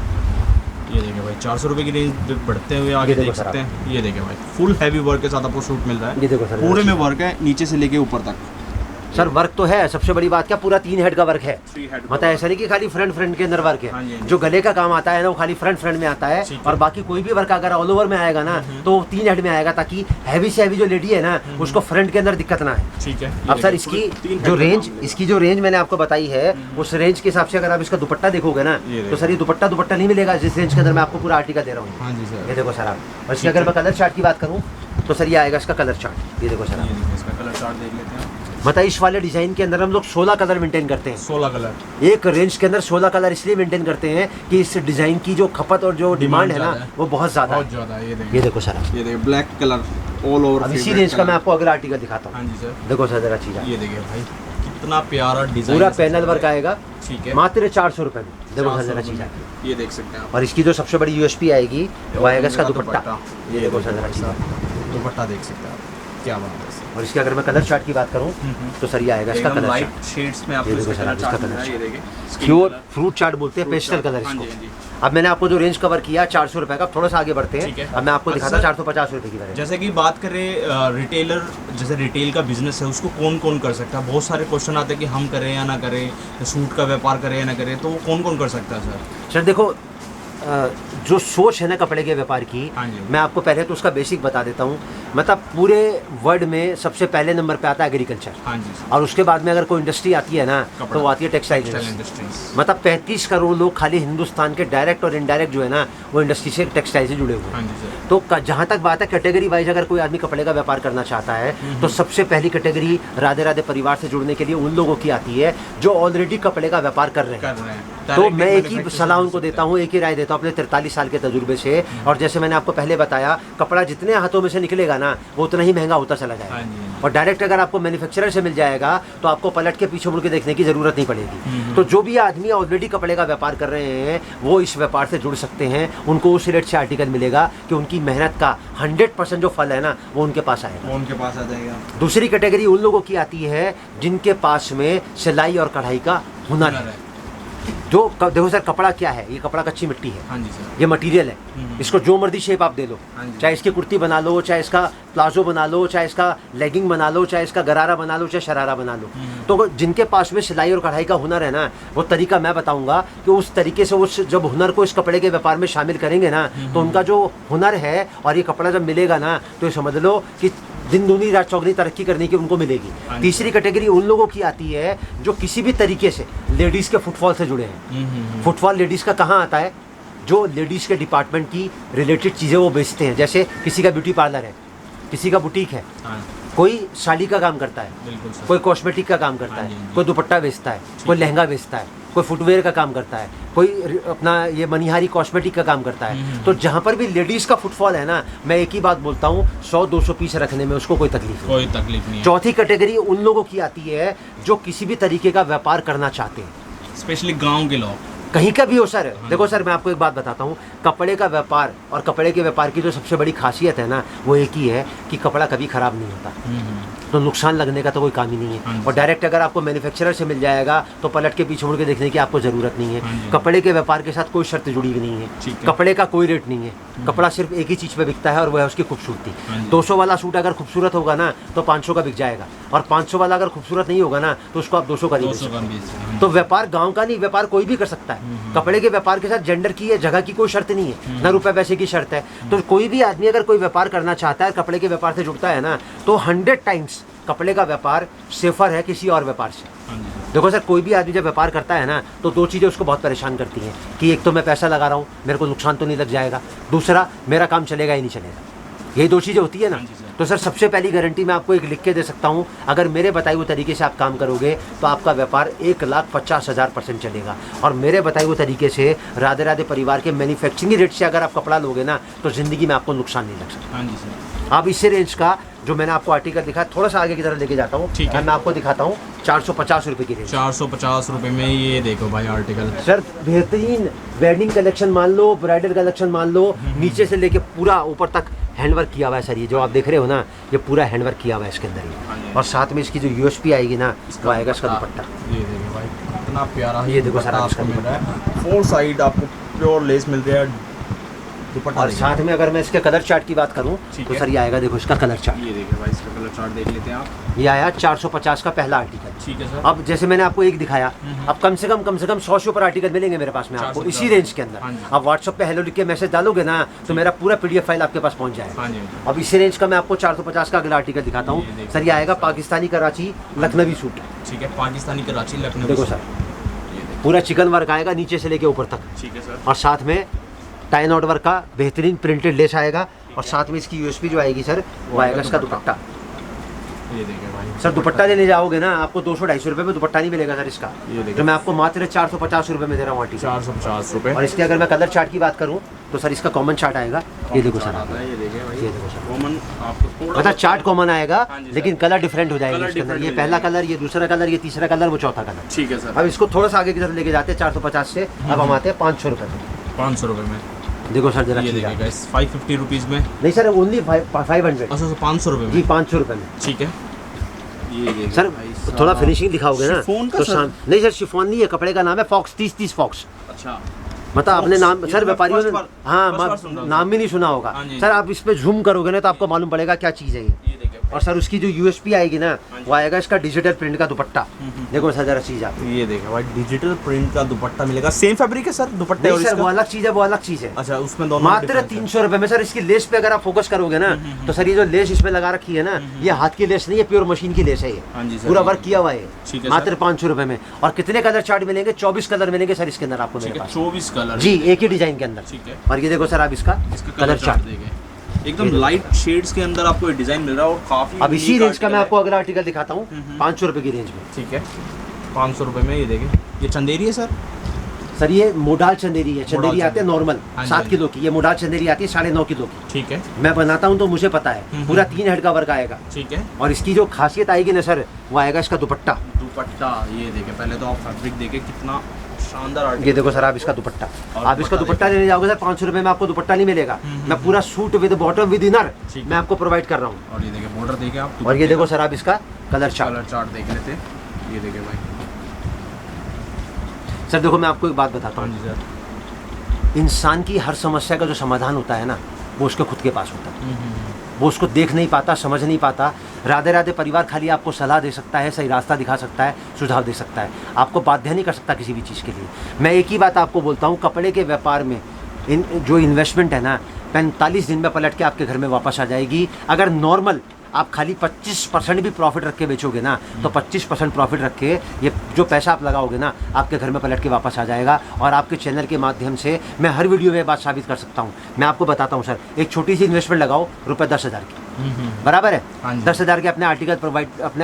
ये देखें भाई, 400 रुपए की रेंज बढ़ते हुए आगे ये देखो देख सर सकते हैं। ये देखें भाई, फुल हैवी वर्क के साथ आपको सूट मिल रहा है। ये देखो सर पूरे में वर्क है, नीचे से लेके ऊपर तक। सर वर्क तो है, सबसे बड़ी बात क्या पूरा 3 हेड का वर्क है। 3 हेड का मतलब ऐसा नहीं कि खाली फ्रंट के अंदर वर्क हाँ जी, है। हाँ जी। जो गले का काम आता है ना वो खाली फ्रंट में आता है। ठीक है। और बाकी कोई भी वर्क अगर ऑल ओवर में आएगा ना तो 3 हेड में आएगा ताकि हैवी से हैवी जो लेडी है ना उसको फ्रंट के अंदर दिक्कत ना है। ठीक है। अब सर इसकी जो रेंज मैंने आपको बताई है उस रेंज के हिसाब से अगर आप इसका दुपट्टा देखोगे ना ये तो देखो। सर ये दुपट्टा नहीं मिलेगा जिस रेंज के अंदर मैं आपको पूरा आर्टिकल दे रहा हूँ। हाँ जी सर। ये देखो सर आप। और इसके अगर मैं कलर चार्ट की बात करूँ तो सर ये आएगा इसका कलर चार्ट। ये देखो सर ये आप। देखिए, इसका कलर चार्ट देख लेते हैं। मतलब इस वाले डिजाइन के अंदर हम लोग 16 कलर मेंटेन करते हैं। 16 कलर एक रेंज के अंदर 16 कलर इसलिए मेंटेन करते हैं कि इस डिजाइन की जो खपत और जो डिमांड है ना ज़्यादा है। वो बहुत ज्यादा बहुत है। ज़्यादा है। ये ये देखिए, देखो सर आप। ये देखिए, ब्लैक कलर ऑल ओवर। अब इसी रेंज का मैं आपको अगला आर्टिकल दिखाता हाँ हूँ। जी सर। देखो सर जरा चीज ये देखिए भाई, कितना प्यारा डिजाइन। पूरा पैनल वर्क आएगा ठीक है। मात्र 400 रुपए में। देखो सर 400 जरा रुपए चीज में। ये देख सकते हैं आप। और इसकी जो सबसे बड़ी यूएसपी आएगी वो आएगा इसका दुपट्टा। ये देखो सर जरा चीज। दुपट्टा देख सकते हैं आप, क्या बात है। और इसके अगर मैं कलर चार्ट की बात करूँ तो सर ये आएगा इसका एकदम कलर लाइट चार्ट। शेड्स में आपको ये देखो इसका सर, कलर इसका चार्ट मिल कलर रहा है। ये देखिए, skin pure colour. Fruit chart बोलते हैं, Fruit पेस्टल chart, कलर हाँ जी, इसको। हाँ जी। अब मैंने आपको जो रेंज कवर किया 400 रुपए का, थोड़ा सा आगे बढ़ते ठीक है। हैं। अब मैं आपको दिखाता हूँ 450 रुपए की वैरायटी। जैसे कि बात करें रिटेलर, जैसे रिटेल का बिजनेस है उसको कौन कौन कर सकता है? बहुत सारे क्वेश्चन आते हैं कि हम करें या ना करें, सूट का व्यापार करें या ना करें, तो वो कौन कौन कर सकता है सर? सर देखो, जो सोच है ना कपड़े के व्यापार की, हाँ जी। मैं आपको पहले तो उसका बेसिक बता देता हूँ। मतलब पूरे वर्ल्ड में सबसे पहले नंबर पे आता है एग्रीकल्चर, हाँ जी सर। और उसके बाद में अगर कोई इंडस्ट्री आती है ना तो वो आती है टेक्सटाइल इंडस्ट्रीज। मतलब 35 करोड़ लोग खाली हिंदुस्तान के डायरेक्ट और इनडायरेक्ट जो है ना वो इंडस्ट्री से, टेक्सटाइल से जुड़े हुए हाँ हैं। जी सर। तो जहाँ तक बात है कैटेगरी वाइज, अगर कोई आदमी कपड़े का व्यापार करना चाहता है तो सबसे पहली कैटेगरी राधे राधे परिवार से जुड़ने के लिए उन लोगों की आती है जो ऑलरेडी कपड़े का व्यापार कर रहे हैं। तो मैं एक ही सलाह उनको देता हूँ, एक ही राय देता हूँ अपने 43 साल के तजुर्बे से। और जैसे मैंने आपको पहले बताया, कपड़ा जितने हाथों में से निकलेगा ना वो उतना ही महंगा होता चला जाएगा। और डायरेक्ट अगर आपको मैन्युफैक्चरर से मिल जाएगा तो आपको पलट के पीछे मुड़ के देखने की जरूरत नहीं पड़ेगी। तो जो भी आदमी ऑलरेडी कपड़े का व्यापार कर रहे हैं वो इस व्यापार से जुड़ सकते हैं। उनको उस रेट से आर्टिकल मिलेगा कि उनकी मेहनत का 100% जो फल है ना वो उनके पास आएगा, उनके पास आ जाएगा। दूसरी कैटेगरी उन लोगों की आती है जिनके पास में सिलाई और कढ़ाई का हुनर है। जो देखो सर, कपड़ा क्या है? ये कपड़ा कच्ची मिट्टी है। हाँ जी सर। ये मटेरियल है, इसको जो मर्जी शेप आप दे लो, चाहे इसकी कुर्ती बना लो, चाहे इसका प्लाजो बना लो, चाहे इसका लेगिंग बना लो, चाहे इसका गरारा बना लो, चाहे शरारा बना लो। तो जिनके पास में सिलाई और कढ़ाई का हुनर है ना, वो तरीका मैं बताऊंगा कि उस तरीके से उस जब हुनर को इस कपड़े के व्यापार में शामिल करेंगे ना तो उनका जो हुनर है और ये कपड़ा जब मिलेगा ना तो ये समझ लो कि दिन दूनी रात चौगनी तरक्की करने की उनको मिलेगी। तीसरी कैटेगरी उन लोगों की आती है जो किसी भी तरीके से लेडीज़ के फुटफॉल से जुड़े हैं। फुटफॉल लेडीज़ का कहाँ आता है? जो लेडीज़ के डिपार्टमेंट की रिलेटेड चीज़ें वो बेचते हैं। जैसे किसी का ब्यूटी पार्लर है, किसी का बुटीक है, कोई साड़ी का काम करता है, कोई कॉस्मेटिक का काम करता है, कोई दुपट्टा बेचता है, कोई लहंगा बेचता है, कोई फुटवेयर का काम करता है, कोई अपना ये मनिहारी कॉस्मेटिक का काम करता है। तो जहाँ पर भी लेडीज़ का फुटफॉल है ना, मैं एक ही बात बोलता हूँ, 100-200 पीस रखने में उसको कोई तकलीफ नहीं। चौथी कैटेगरी उन लोगों की आती है जो किसी भी तरीके का व्यापार करना चाहते हैं, स्पेशली गाँव के लोग, कहीं का भी हो सर। देखो सर, मैं आपको एक बात बताता हूँ, कपड़े का व्यापार और कपड़े के व्यापार की जो सबसे बड़ी खासियत है ना वो एक ही है कि कपड़ा कभी ख़राब नहीं होता, तो नुकसान लगने का तो कोई काम ही नहीं है। और डायरेक्ट अगर आपको मैन्युफैक्चरर से मिल जाएगा तो पलट के पीछे मुड़ के देखने की आपको ज़रूरत नहीं है। कपड़े के व्यापार के साथ कोई शर्त जुड़ी हुई नहीं है, कपड़े का कोई रेट नहीं है। कपड़ा सिर्फ एक ही चीज़ पे बिकता है और वो है उसकी खूबसूरती। 200 वाला सूट अगर खूबसूरत होगा ना तो 500 का बिक जाएगा, और 500 वाला अगर खूबसूरत नहीं होगा ना तो उसको आप 200 का नहीं बेच सकते। तो व्यापार गाँव का नहीं, व्यापार कोई भी कर सकता है। कपड़े के व्यापार के साथ जेंडर की या जगह की कोई शर्त नहीं है, ना रुपए पैसे की शर्त है। तो कोई भी आदमी अगर कोई व्यापार करना चाहता है, कपड़े के व्यापार से जुड़ता है ना, तो 100 टाइम्स कपड़े का व्यापार सेफर है किसी और व्यापार से। देखो सर, कोई भी आदमी जब व्यापार करता है ना तो दो चीज़ें उसको बहुत परेशान करती हैं कि एक तो मैं पैसा लगा रहा हूँ, मेरे को नुकसान तो नहीं लग जाएगा, दूसरा मेरा काम चलेगा ही नहीं चलेगा। यही दो चीज़ें होती है ना। तो सर सबसे पहली गारंटी मैं आपको एक लिख के दे सकता हूँ, अगर मेरे बताए हुए तरीके से आप काम करोगे तो आपका व्यापार 1,50,000% चलेगा। और मेरे बताए हुए तरीके से राधे राधे परिवार के मैन्युफैक्चरिंग रेट से अगर आप कपड़ा लोगे ना तो ज़िंदगी में आपको नुकसान नहीं लग सकता। हाँ जी सर। आप इसी रेंज का जो मैंने आपको आर्टिकल दिखाया, थोड़ा सा आगे की तरफ लेके जाता हूँ, मैं आपको दिखाता हूँ 450 रुपये की रेंज। 450 रुपये में ये देखो भाई आर्टिकल। सर बेहतरीन वेडिंग कलेक्शन मान लो, ब्राइडल कलेक्शन मान लो, नीचे से लेके पूरा ऊपर तक हैंडवर्क किया हुआ है सर। ये जो आप देख रहे हो ना, ये पूरा हैंडवर्क किया हुआ है इसके अंदर ही। और साथ में इसकी जो यूएसपी आएगी ना वो आएगा इसका दुपट्टा। ये देखो भाई कितना प्यारा, ये देखो सर आपका दुपट्टा, 4 साइड आपको प्योर लेस मिल रहा है दुपट्टा। और साथ में अगर मैं इसके कलर चार्ट की बात करूं तो सर ये आएगा, देखो इसका कलर चार्ट। ये देखिए भाई, इसका कलर चार्ट देख लेते हैं आप। ये आया 450 का पहला आर्टिकल। ठीक है सर। अब जैसे मैंने आपको एक दिखाया, अब कम से कम 100 से ऊपर आर्टिकल मिलेंगे मेरे पास में आपको इसी रेंज के अंदर। अब व्हाट्सएप पे हेलो लिख के मैसेज डालोगे ना तो मेरा पूरा PDF फाइल आपके पास पहुंच जाएगा। अब इसी रेंज का मैं आपको 450 का अगला आर्टिकल दिखाता हूँ। सर ये आएगा पाकिस्तानी कराची लखनवी सूट। ठीक है, पाकिस्तानी कराची लखनवी। देखो सर पूरा चिकन वर्क आएगा नीचे से लेके ऊपर तक। ठीक है सर। और साथ में टाई नॉट वर्क का बेहतरीन प्रिंटेड लेस आएगा। और साथ में इसकी यूएसपी जो आएगी सर वो आएगा इसका दुपट्टा। ये देखिए भाई सर दुपट्टा लेने जाओगे ना आपको 200-250 रुपये में दुपट्टा नहीं मिलेगा सर इसका, जो मैं आपको मात्र 450 रुपये में दे रहा हूँ आर्टिकल। 450 रुपये। और इसके अगर मैं कलर चार्ट की बात करूँ तो सर इसका कॉमन चार्ट आएगा। ये देखो सर, ये देखिए भाई, ये देखो सर कॉमन आपको मतलब चार्ट कॉमन आएगा लेकिन कलर डिफरेंट हो जाएगा इसके अंदर। ये पहला कलर, ये दूसरा कलर, ये तीसरा कलर, वो चौथा कलर। ठीक है सर। अब इसको थोड़ा सा आगे की तरफ लेके जाते हैं 450 से। अब हम आते हैं 500 रुपये में। 500 रुपये में देखो सर जरा, ये देखिए गाइस 550 रुपीज़ में। नहीं सर ओनली 500। अच्छा सर 500 रुपये जी में। 500 रुपये में। ठीक है। ये सर थोड़ा फिनिशिंग दिखाओगे ना शिफॉन का तो सर? नहीं सर शिफॉन नहीं है, कपड़े का नाम है फॉक्स। 30 फॉक्स। अच्छा मतलब आपने नाम ये सर तो मैं व्यापारियों first ने बार हाँ सुन रहा हूँ। नाम भी नहीं सुना होगा हाँ जी। सर। आप इस पे झूम करोगे ना तो आपको मालूम पड़ेगा क्या चीज़ है ये। देखिए और सर उसकी जो यूएसपी आएगी ना वो आएगा इसका डिजिटल प्रिंट का दुपट्टा। देखो सर जरा चीज़ आप ये देखिए भाई डिजिटल प्रिंट का दुपट्टा मिलेगा। सेम फैब्रिक है सर दुपट्टे और नहीं सर, वो इसका? अलग चीज़ है, वो अलग चीज़ है। अच्छा उसमें दोनों मात्र difference है। 300 रुपए में सर। इसकी लेस पे अगर आप फोकस करोगे ना तो सर ये जो लेस इसमें लगा रखी है ना ये हाथ की लेस नहीं है, प्योर मशीन की लेस है ये। हाँ जी सर, पूरा ये वर्क किया हुआ है ठीक है मात्र 500 रुपए में। और कितने कलर चार्ट मिलेंगे? 24 कलर मिलेंगे सर इसके अंदर आपको ठीक मेरे है, पास 24 कलर जी, एक ही डिजाइन के अंदर। ठीक है। और ये देखो सर आप इसका इसका कलर चार्ट। देखिए एकदम लाइट शेड्स के अंदर आपको ये डिजाइन मिल रहा है और काफी अब इसी unique रेंज का मैं article आपको अगला आर्टिकल दिखाता हूँ 500 रुपए की रेंज में। है। ठीक है 500 रुपए में ये देखिए ये चंदेरी है सर। सर ये मोडाल चंदेरी है। चंदेरी आते हैं नॉर्मल हाँ जी, 7 किलो की, ये मोडाल चंदेरी आती है 9.5 किलो की। ठीक है मैं बनाता हूँ तो मुझे पता है पूरा 3 हेड का वर्क आएगा। ठीक है। और इसकी जो खासियत आएगी ना सर वो आएगा इसका दुपट्टा। दुपट्टा ये देखिए पहले तो आप फैब्रिक देखिए कितना शानदार ये आर्टिकल। देखो सर आप इसका दुपट्टा, और आप इसका दुपट्टा दुपट्टा लेने जाओगे सर 500 रुपए में आपको दुपट्टा नहीं मिलेगा। मैं पूरा suit with bottom with inner ठीक है। मैं आपको प्रोवाइड कर रहा हूँ। और ये देखिए बॉर्डर देखिए आप और ये देखो सर आप इसका कलर चार्ट। कलर चार्ट देख लेते हैं। ये देखिए भाई। सर देखो मैं आपको एक बात बताता हाँ हूँ, जी सर। इंसान की हर समस्या का जो समाधान होता है ना वो उसके खुद के पास होता है। वो उसको देख नहीं पाता, समझ नहीं पाता। राधे राधे परिवार खाली आपको सलाह दे सकता है, सही रास्ता दिखा सकता है, सुझाव दे सकता है, आपको बाध्य नहीं कर सकता किसी भी चीज़ के लिए। मैं एक ही बात आपको बोलता हूँ, कपड़े के व्यापार में जो इन्वेस्टमेंट है ना 45 दिन में पलट के आपके घर में वापस आ जाएगी। अगर नॉर्मल आप खाली 25% भी प्रॉफिट रख के बेचोगे ना तो 25% प्रॉफिट रख के ये जो पैसा आप लगाओगे ना आपके घर में पलट के वापस आ जाएगा। और आपके चैनल के माध्यम से मैं हर वीडियो में बात साबित कर सकता हूँ। मैं आपको बताता हूँ सर, एक छोटी सी इन्वेस्टमेंट लगाओ रुपये 10,000 की, बराबर है। हाँ जी। 10,000 के अपने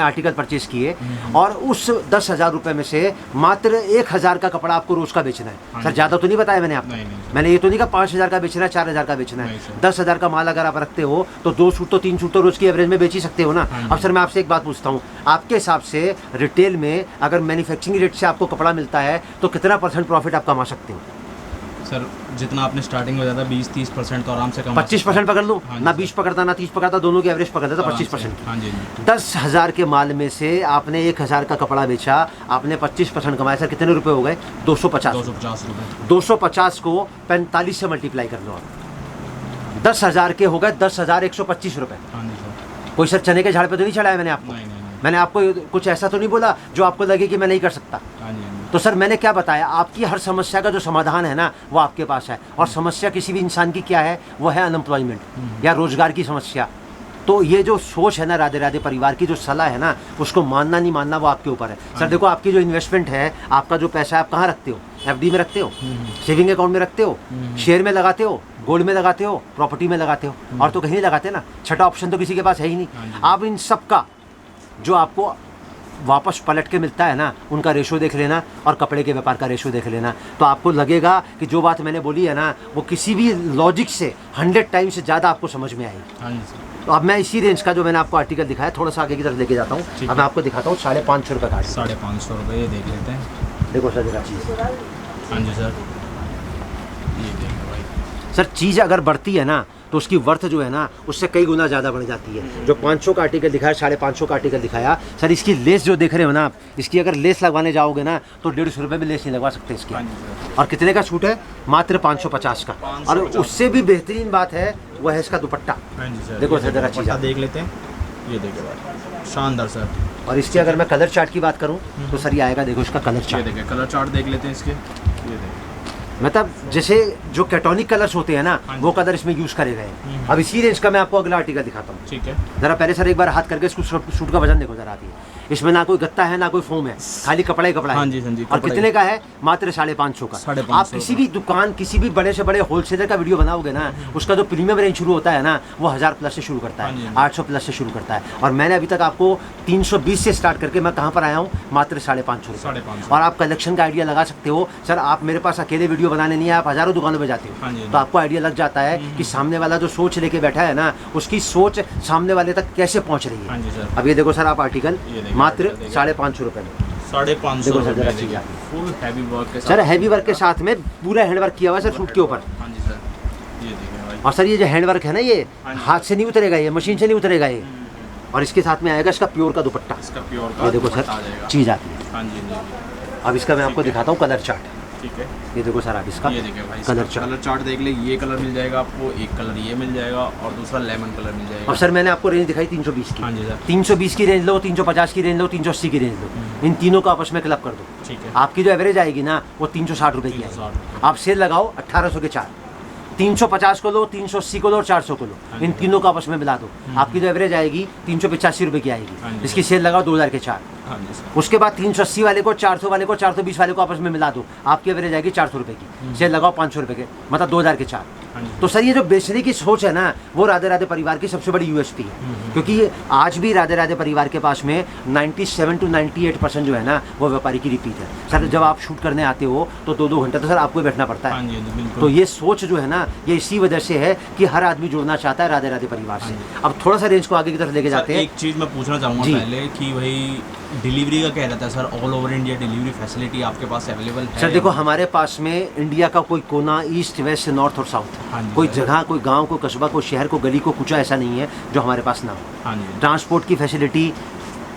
आर्टिकल परचेज किए और उस 10,000 रुपये में से मात्र 1,000 का कपड़ा आपको रोज का बेचना है। सर ज़्यादा तो नहीं बताया मैंने आपको, नहीं, नहीं। मैंने ये तो नहीं कहा 5,000 का बेचना है, 4,000 का बेचना नहीं है। सर। 10,000 का माल अगर आप रखते हो तो 2 सूट तो 3 सूट तो रोज की एवरेज में बेच ही सकते हो ना। हाँ जी। अब सर मैं आपसे एक बात पूछता हूँ, आपके हिसाब से रिटेल में अगर मैन्युफैक्चरिंग रेट से आपको कपड़ा मिलता है तो कितना % प्रॉफिट आप कमा सकते हो? सर जितना आपने स्टार्टिंग में ज़्यादा 20-30% तो आराम से कमा 25% पकड़ लो हाँ जी ना, सर। 20 पकड़ता ना 30 पकड़ता, दोनों की एवरेज पकड़ लेता आराम से। 25%। हाँ जी जी। 10,000 के माल में से आपने 1,000 का कपड़ा बेचा, आपने 25% कमाया। सर कितने रुपए हो गए? 250। 250 रुपये। 250 को 45 से मल्टीप्लाई कर लो आप, 10,000 के हो गए 10,125 रुपए। हाँ जी सर। कोई सर चने के झाड़ पे तो नहीं चढ़ाया मैंने आपको? नहीं नहीं नहीं। मैंने आपको कुछ ऐसा तो नहीं बोला जो आपको लगे कि मैं नहीं कर सकता। हाँ जी हाँ जी। तो सर मैंने क्या बताया, आपकी हर समस्या का जो समाधान है ना वो आपके पास है। और समस्या किसी भी इंसान की क्या है, वो है अनएम्प्लॉयमेंट या रोजगार की समस्या। तो ये जो सोच है ना राधे राधे परिवार की, जो सलाह है ना उसको मानना नहीं मानना वो आपके ऊपर है। सर देखो आपकी जो इन्वेस्टमेंट है, आपका जो पैसा है आप कहाँ रखते हो? FD में रखते हो, सेविंग अकाउंट में रखते हो, शेयर में लगाते हो, गोल्ड में लगाते हो, प्रॉपर्टी में लगाते हो, और तो कहीं नहीं लगाते ना। छठा ऑप्शन तो किसी के पास है ही नहीं। आप इन सब का जो आपको वापस पलट के मिलता है ना उनका रेशो देख लेना और कपड़े के व्यापार का रेशो देख लेना, तो आपको लगेगा कि जो बात मैंने बोली है ना वो किसी भी लॉजिक से 100 टाइम से ज़्यादा आपको समझ में आएगी। हाँ जी सर। तो अब मैं इसी रेंज का जो मैंने आपको आर्टिकल दिखाया थोड़ा सा आगे की तरफ लेके जाता हूँ। ठीक अब मैं आपको दिखाता हूँ 550 रुपये का। 550 रुपये ये देख लेते हैं। देखो सर जरा चीज़, हाँ जी सर। ये देखो भाई। सर चीज़ अगर बढ़ती है ना तो उसकी वर्थ जो है ना उससे कई गुना ज़्यादा बढ़ जाती है। जो 500 का आर्टिकल दिखाया, 550 का आर्टिकल दिखाया, सर इसकी लेस जो देख रहे हो ना आप, इसकी अगर लेस लगवाने जाओगे ना तो 150 रुपये में लेस नहीं लगवा सकते इसकी। हाँ जी सर। और कितने का छूट है? मात्र 550 का। 550 और उससे भी बेहतरीन बात है वो है इसका दुपट्टा। हाँ जी सर। देखो ये सर जरा दुपट्टा चीज़ आप। देख लेते हैं। ये देखिए भाई शानदार सर। और इसकी अगर मैं कलर चार्ट की बात करूं तो सर ये आएगा, देखो इसका कलर ये चार्ट। देखिए कलर चार्ट देख लेते हैं इसके। ये देखिए मतलब जैसे जो कैटोनिक कलर्स होते हैं ना वो कलर इसमें यूज़ करे गए हैं। अब इसी रेंज का मैं आपको अगला आर्टिकल दिखाता हूँ। ठीक है। जरा पहले सर एक बार हाथ करके इसको सूट का वजन देखो जरा आप। इसमें ना कोई गत्ता है ना कोई फोम है, खाली कपड़ा ही कपड़ा है। हाँ जी, हाँ जी, और कपड़ा कितने ही। का है? मात्र 550 का। 550 आप किसी भी दुकान, किसी भी बड़े से बड़े होलसेलर का वीडियो बनाओगे ना उसका जो प्रीमियम रेंज शुरू होता है ना वो 1000 प्लस से शुरू करता हाँ जी, है, हाँ 800 प्लस से शुरू करता है। और मैंने अभी तक आपको 320 से स्टार्ट करके मैं कहाँ पर आया हूँ? मात्र 550 रुपये। 550। और आप कलेक्शन का आइडिया लगा सकते हो। सर आप मेरे पास अकेले वीडियो बनाने नहीं है, आप हज़ारों दुकानों पर जाते हाँ हो जी, तो आपको आइडिया लग जाता है कि सामने वाला जो सोच लेके बैठा है ना उसकी सोच सामने वाले तक कैसे पहुँच रही हाँ है। जी सर। अब ये देखो सर आप आर्टिकल ये देखिए, मात्र आर्टिकल देखिए। 550 रुपये में। 550 देखो सर, जरा रुपये चीज़ फुल हैवी वर्क के साथ। सर हैवी वर्क के साथ में पूरा हैंडवर्क किया हुआ है सर सूट के ऊपर। हाँ जी सर। ये देखिए भाई। और सर ये जो हैंडवर्क है ना ये हाँ जी। हाथ से नहीं उतरेगा, ये मशीन से नहीं उतरेगा ये। और इसके साथ में आएगा इसका प्योर का दुपट्टा। इसका प्योर का ये देखो दुपट्टा आ सर जाएगा। चीज़ आती है। हाँ जी जी। अब इसका मैं आपको दिखाता हूँ कलर चार्ट। ठीक है, ये देखो सर आप इसका ये देखिए भाई कलर कलर चार्ट देख ले। ये कलर मिल जाएगा आपको, एक कलर ये मिल जाएगा और दूसरा लेमन कलर मिल जाएगा। अब सर मैंने आपको रेंज दिखाई 320 की। हाँ जी सर। 320 की रेंज लो, 350 की रेंज लो, 380 की रेंज लो, इन तीनों को आपस में क्लब कर दो। ठीक है, आपकी जो एवरेज आएगी ना वो 360 रुपये की आएगी। 360 आप सेल लगाओ 1800 के 4, 350 को लो, 380 को लो और 400 को लो, इन तीनों को आपस में मिला दो। आपकी जो एवरेज आएगी 385 रुपये की हाँ आएगी, जी। इसकी सेल लगाओ 2000 के 4। हाँ जी सर। उसके बाद 380 वाले को, 400 वाले को, 420 वाले को आपस में मिला दो, आपकी एवरेज आएगी 400 रुपये की। सेल लगाओ 500 रुपये के, मतलब 2000 के 4। हाँ जी। तो सर ये जो बेचने की सोच है ना, वो राधे राधे परिवार की सबसे बड़ी यूएसपी है, क्योंकि आज भी राधे राधे परिवार के पास में 97 to 98% जो है ना वो व्यापारी की रिपीट है। सर जब आप शूट करने आते हो तो 2-2 घंटे तो सर आपको ही बैठना पड़ता हाँ है। जी बिल्कुल। तो ये सोच जो है ना ये इसी वजह से है कि हर आदमी जुड़ना चाहता है राधे राधे परिवार से। अब थोड़ा सा रेंज को आगे की तरफ लेके जाते हैं। एक चीज़ मैं पूछना चाहूँगा जी। पहले कि भाई डिलीवरी का क्या रहता है sir? All over India delivery facility आपके पास अवेलेबल है? सर देखो हमारे पास में इंडिया का कोई कोना, ईस्ट वेस्ट नॉर्थ और साउथ, हाँ जी कोई सर। जगह, कोई गांव, कोई कस्बा, कोई शहर, कोई गली, को कुछ ऐसा नहीं है जो हमारे पास ना हो। हाँ जी। ट्रांसपोर्ट की फैसिलिटी,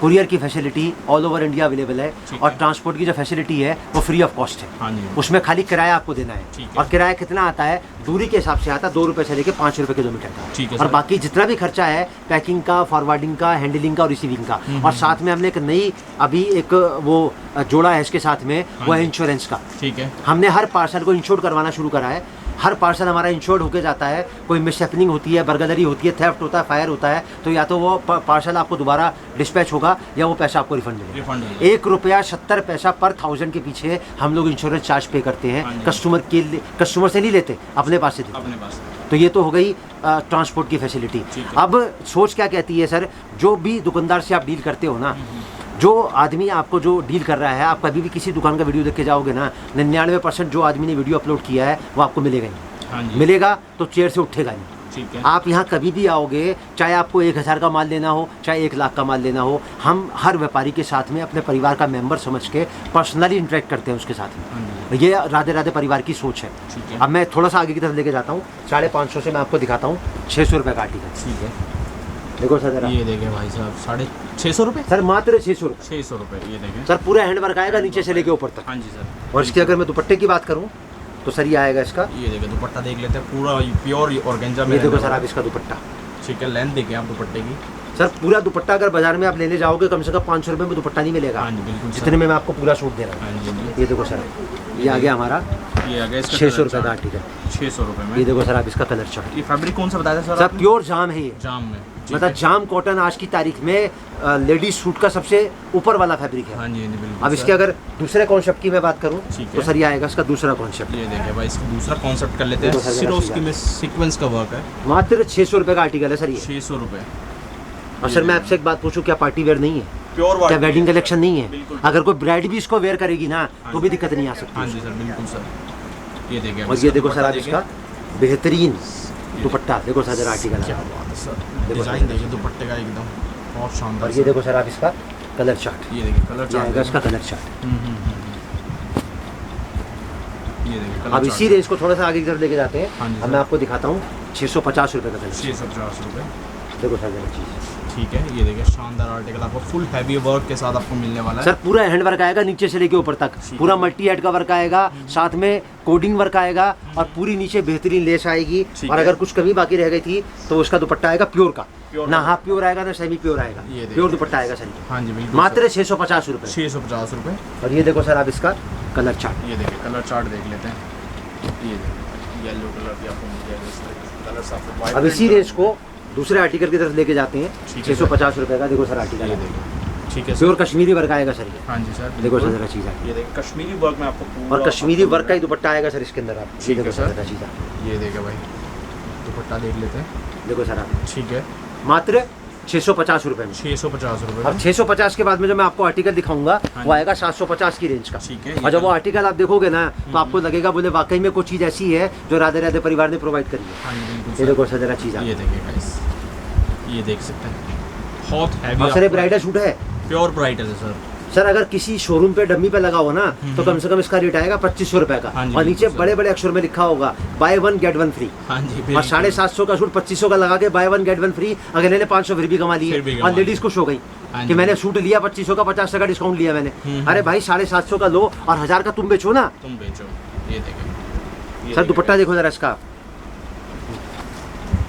कुरियर की facility all over India available है। ठीक और है। ट्रांसपोर्ट की जो फैसिलिटी है वो फ्री ऑफ कॉस्ट है। हाँ जी। उसमें खाली किराया आपको देना ठीक है। है। और किराया कितना आता है? दूरी के हिसाब से आता है, 2 रुपये से लेकर 5 रुपये किलोमीटर ठीक है का। और सर। बाकी जितना भी खर्चा है पैकिंग का, फॉरवर्डिंग का, हैंडलिंग का और रिसीविंग का। और साथ में हमने एक नई अभी एक वो जोड़ा है इसके साथ में, हाँ वो है जी। इंश्योरेंस का। ठीक है। हमने हर पार्सल को इंश्योर करवाना शुरू करा है। हर पार्सल हमारा इंश्योर्ड होके जाता है। कोई मिसहैपनिंग होती है, बर्गलरी होती है, थेफ्ट होता है, फायर होता है, तो या तो वो पार्सल आपको दोबारा डिस्पैच होगा या वो पैसा आपको रिफंड मिलेगा। रिफंड 1 रुपया 70 पैसा पर 1000 के पीछे हम लोग इंश्योरेंस चार्ज पे करते हैं। हाँ जी। कस्टमर से नहीं लेते, अपने पास से देते हैं। अपने पास। तो ये तो हो गई ट्रांसपोर्ट की फैसिलिटी। ठीक है। अब सोच क्या कहती है सर, जो भी दुकानदार से आप डील करते हो ना, जो आदमी आपको जो डील कर रहा है, आप कभी भी किसी दुकान का वीडियो देख के जाओगे ना, 99% जो आदमी ने वीडियो अपलोड किया है वो आपको मिलेगा ही नहीं। हाँ जी। मिलेगा तो चेयर से उठेगा नहीं। ठीक है। आप यहाँ कभी भी आओगे, चाहे आपको 1000 का माल लेना हो, चाहे 1 लाख का माल लेना हो, हम हर व्यापारी के साथ में अपने परिवार का मेंबर समझ के पर्सनली इंटरेक्ट करते हैं उसके साथ हाँ में। ये राधे राधे परिवार की सोच है। ठीक है। अब मैं थोड़ा सा आगे की तरफ लेके जाता हूँ। 550 से मैं आपको दिखाता हूँ 600 रुपये का आर्टिकल। ठीक है। देखो सर जरा, ये देखे भाई साहब 650 रुपये। सर मात्र 600 रुपये। 600 रुपये। ये देखें सर पूरा हैंड वर्क आएगा नीचे से लेके ऊपर तक। हाँ जी सर। और इसकी अगर मैं दुपट्टे की बात करूँ तो सर ये आएगा इसका, ये देखे दुपट्टा देख लेते हैं, पूरा प्योर ऑर्गेंजा में। ये देखो सर आप इसका दुपट्टा। ठीक है। लेंथ देखें आप दुपट्टे की। सर पूरा दुपट्टा अगर बाजार में आप लेने जाओगे कम से कम 500 रुपये में दुपट्टा नहीं मिलेगा। हाँ जी बिल्कुल सर। जितने में मैं आपको पूरा सूट दे रहा हाँ जी हाँ हूँ। ये देखो सर, ये आ गया हमारा जी। ये आ गया इसका 600 रुपये का आर्टिकल। 600 रुपये ये में। देखो सर आप इसका कलर चार्ट। ये फैब्रिक कौन सा बताया था सर सर आपने? प्योर जाम है ये, जाम में। ठीक मतलब है। जाम कॉटन आज की तारीख में लेडीज सूट का सबसे ऊपर वाला फैब्रिक है। हाँ जी हाँ जी बिल्कुल अब सर। इसके अगर दूसरे कॉन्सेप्ट की मैं बात करूँ ठीक तो है। सर ये आएगा इसका दूसरा कॉन्सेप्ट। ये देखे भाई इसका दूसरा कॉन्सेप्ट कर लेते हैं। देखो सर, सिर्फ जरा उसकी सीधा। में सीक्वेंस का वर्क है। मात्र 600 रुपये का आर्टिकल है सर ये। 600 रुपये। और सर मैं आपसे एक बात पूछूं, क्या पार्टी वेयर नहीं है? प्योर क्या वेडिंग कलेक्शन नहीं है? बिल्कुल। अगर कोई ब्राइड भी इसको वेयर करेगी ना तो भी दिक्कत नहीं आ हाँ सकती। जी सर बिल्कुल सर। ये देखे और ये देखो सर आप इसका बेहतरीन दुपट्टा देखो सर जरा आर्टिकल क्या है। बात है सर। देखो डिजाइन सर। देखिए दुपट्टे का एकदम बहुत शानदार। और ये देखो सर आप इसका कलर चार्ट। ये देखिए कलर ये आएगा चार्ट। इसका कलर चार्ट। ये देखिए कलर अब इसी रेंज को थोड़ा सा आगे की तरफ लेके जाते हैं। हाँ जी अब सर। मैं आपको दिखाता हूँ 650 रुपये का कलर। 650 रुपये। देखो सर जरा चीज़। ठीक है। ये देखिए शानदार आर्टिकल आपको फुल हैवी वर्क के साथ आपको मिलने वाला है। सर पूरा हैंड वर्क आएगा नीचे से लेके ऊपर तक, ठीक पूरा है। मल्टी हेड का वर्क आएगा, साथ में कोडिंग वर्क आएगा और पूरी नीचे बेहतरीन लेस आएगी। ठीक और है। अगर कुछ कमी बाकी रह गई थी तो उसका दुपट्टा आएगा प्योर का, प्योर ना का। हाफ प्योर आएगा ना सेमी प्योर आएगा, ये देखिए। प्योर दुपट्टा आएगा सर ये। हाँ जी बिल्कुल मात्र 650 रुपये। 650 रुपये। और ये देखो सर आप इसका कलर चार्ट। ये देखिए कलर चार्ट देख लेते हैं। ये देखिए येलो कलर भी आपको मिल जाएगा इस तरह से। कलर आपको अब इसी रेंज को दूसरे आर्टिकल की तरफ लेके जाते हैं। ठीक है 650 रुपये का देखो सर आर्टिकल ये है। देखिए। ठीक है सर। प्योर कश्मीरी वर्क आएगा सर ये। हाँ जी सर देखो सर बिल्कुल। जरा चीज़ है। ये देखिए कश्मीरी वर्क में आपको पूरा और कश्मीरी वर्क का ही दुपट्टा आएगा सर इसके अंदर। आप ये ठीक देखो है सर सर। जरा चीज़ है। ये देखिए भाई दुपट्टा देख लेते हैं। देखो सर आप ठीक है। मात्र 650 रुपये में। 650 रुपये। अब 650 के बाद में जो मैं आपको आर्टिकल दिखाऊंगा हाँ वो जी। आएगा 750 की रेंज का। ठीक है। और जब वो आर्टिकल आप देखोगे ना तो आपको लगेगा बोले वाकई में कोई चीज़ ऐसी है जो राधे राधे परिवार ने प्रोवाइड करी है। हाँ जी बिल्कुल ये सर। देखो सर जरा चीज़ ये देखिए गाइस ये देख सकते हैं बहुत हैवी। और सर ये ब्राइडल सूट है प्योर ब्राइडल है सर। सर। अगर किसी शोरूम पे डम्मी पे लगा हो ना तो कम से कम इसका रेट आएगा 2500 रुपये का। हाँ जी, और नीचे बिल्कुल सर। बड़े बड़े अक्षर में लिखा होगा बाय 1 गेट 1 फ्री। हाँ जी और बिल्कुल। 750 का सूट 2500 का लगा के बाय 1 गेट 1 फ्री, अगर लेने 500 फिर भी कमा फिर भी लिए कमा और लेडीज खुश हो गई। हाँ कि जी। मैंने सूट लिया 2500 का, 50% डिस्काउंट लिया मैंने। अरे भाई 750 का लो और 1000 का तुम बेचो ना। तुम बेचो। ये देखें सर दुपट्टा देखो जरा इसका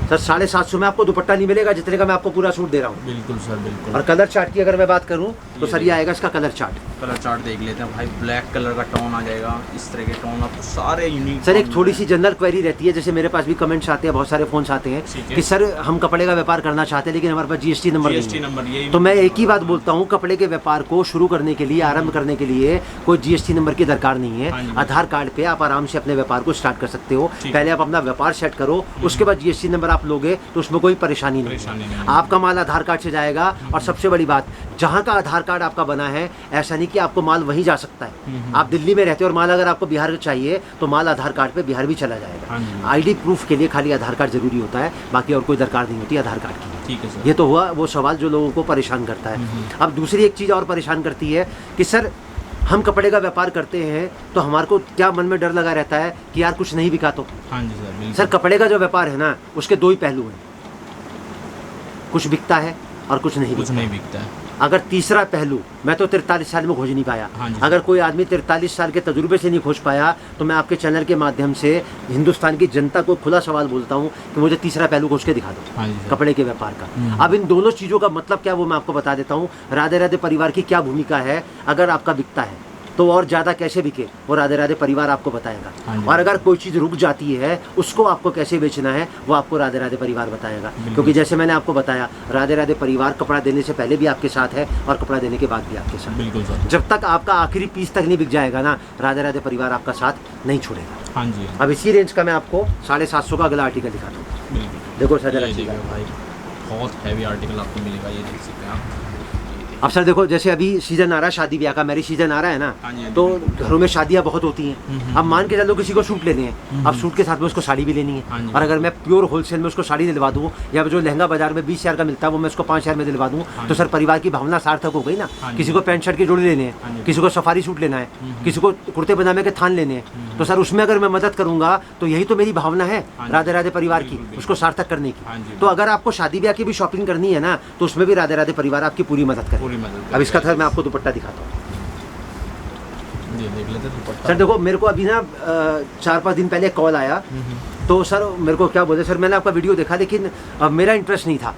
सर, 750 में आपको दुपट्टा नहीं मिलेगा जितने का मैं आपको पूरा सूट दे रहा हूँ। बिल्कुल सर बिल्कुल। और कलर चार्ट की अगर मैं बात करूँ तो ये सर ये आएगा इसका कलर चार्ट। कलर चार्ट देख लेते हैं भाई, ब्लैक कलर का टोन आ जाएगा, इस तरह के टोन आपको सारे यूनिक। सर एक थोड़ी सी जनरल क्वेरी रहती है, जैसे मेरे पास भी कमेंट्स आते हैं, बहुत सारे फोन्स आते हैं ठीक है। कि सर हम कपड़े का व्यापार करना चाहते हैं लेकिन हमारे पास जीएसटी नंबर नहीं जीएसटी है। नंबर यही तो मैं एक ही बात बोलता हूँ, कपड़े के व्यापार को शुरू करने के लिए, आरंभ करने के लिए कोई जीएसटी नंबर की दरकार नहीं हाँ जी। है। आधार कार्ड पे आप आराम से अपने व्यापार को स्टार्ट कर सकते हो। ठीक पहले आप अपना व्यापार सेट करो, उसके बाद जीएसटी नंबर आप लोगे तो उसमें कोई परेशानी नहीं परेशानी नहीं है। है। आपका माल आधार कार्ड से जाएगा। और सबसे बड़ी बात, जहाँ का आधार कार्ड आपका बना है, ऐसा नहीं कि आपको माल वहीं जा सकता है। आप दिल्ली में रहते हो और माल अगर आपको बिहार चाहिए तो माल आधार कार्ड पे बिहार भी चला हाँ जाएगा। जी। आईडी प्रूफ के लिए खाली आधार कार्ड जरूरी होता है, बाकी और कोई दरकार नहीं होती आधार कार्ड की। ठीक है सर। ये तो हुआ वो सवाल जो लोगों को परेशान करता है। अब दूसरी एक चीज़ और परेशान करती है कि सर हम कपड़े का व्यापार करते हैं तो हमारे को क्या मन में डर लगा रहता है कि यार कुछ नहीं बिका तो। हाँ जी सर बिल्कुल। सर कपड़े का जो व्यापार है ना, उसके दो ही पहलू हैं, कुछ बिकता है और कुछ नहीं कुछ बिकता। नहीं बिकता है। अगर तीसरा पहलू, मैं तो 43 साल में खोज नहीं पाया। हाँ जी। अगर कोई आदमी 43 साल के तजुर्बे से नहीं खोज पाया तो मैं आपके चैनल के माध्यम से हिंदुस्तान की जनता को खुला सवाल बोलता हूँ कि मुझे तीसरा पहलू खोज के दिखा दो हाँ जी सर। कपड़े के व्यापार का। अब इन दोनों चीज़ों का मतलब क्या वो मैं आपको बता देता हूँ। राधे राधे परिवार की क्या भूमिका है, अगर आपका बिकता है तो और ज़्यादा कैसे बिके वो राधे राधे परिवार आपको बताएगा। हाँ जी। और अगर कोई चीज़ रुक जाती है उसको आपको कैसे बेचना है वो आपको राधे राधे परिवार बताएगा। क्योंकि जैसे मैंने आपको बताया, राधे राधे परिवार कपड़ा देने से पहले भी आपके साथ है और कपड़ा देने के बाद भी आपके साथ। बिल्कुल सर। जब तक आपका आखिरी पीस तक नहीं बिक जाएगा ना, राधे राधे परिवार आपका साथ नहीं छोड़ेगा। हाँ जी। अब इसी रेंज का मैं आपको 750 का अगला आर्टिकल दिखाता हूँ। बिल्कुल। देखो सर जरा ये चीज़ देखिए भाई, बहुत हैवी आर्टिकल आपको मिलेगा, ये देख सकते हैं आप। अब सर देखो, जैसे अभी सीजन आ रहा है शादी ब्याह का, मैरिज सीजन आ रहा है हाँ जी, ना, हाँ तो जी। घरों में शादियां बहुत होती हैं। अब मान के चलो किसी को सूट लेने हैं, अब सूट के साथ में उसको साड़ी भी लेनी हाँ है। जी। और अगर मैं प्योर होलसेल में उसको साड़ी दिलवा दूँ या जो लहंगा बाजार में 20,000 का मिलता है वो मैं उसको 5,000 में दिलवा दूँ हाँ तो जी। सर परिवार की भावना सार्थक हो गई ना। हाँ जी। किसी को पैंट शर्ट के जोड़े लेने हाँ हैं, जी। किसी को सफारी सूट लेना है, किसी को कुर्ते पजामे के थान लेने हैं, तो सर उसमें अगर मैं मदद करूंगा तो यही तो मेरी भावना है हाँ जी। राधे राधे परिवार की, बिल्कुल, उसको सार्थक करने हाँ की। जी। तो अगर आपको शादी ब्याह की भी शॉपिंग करनी है ना तो उसमें भी राधे राधे परिवार आपकी पूरी मदद करे। पूरी मदद अब इसका करेगा। सर मैं आपको दुपट्टा दिखाता हूँ। ये देख लेते हैं दुपट्टा। सर देखो, मेरे को अभी ना 4-5 दिन पहले कॉल आया, तो सर मेरे को क्या बोले, सर मैंने आपका वीडियो देखा लेकिन मेरा इंटरेस्ट नहीं था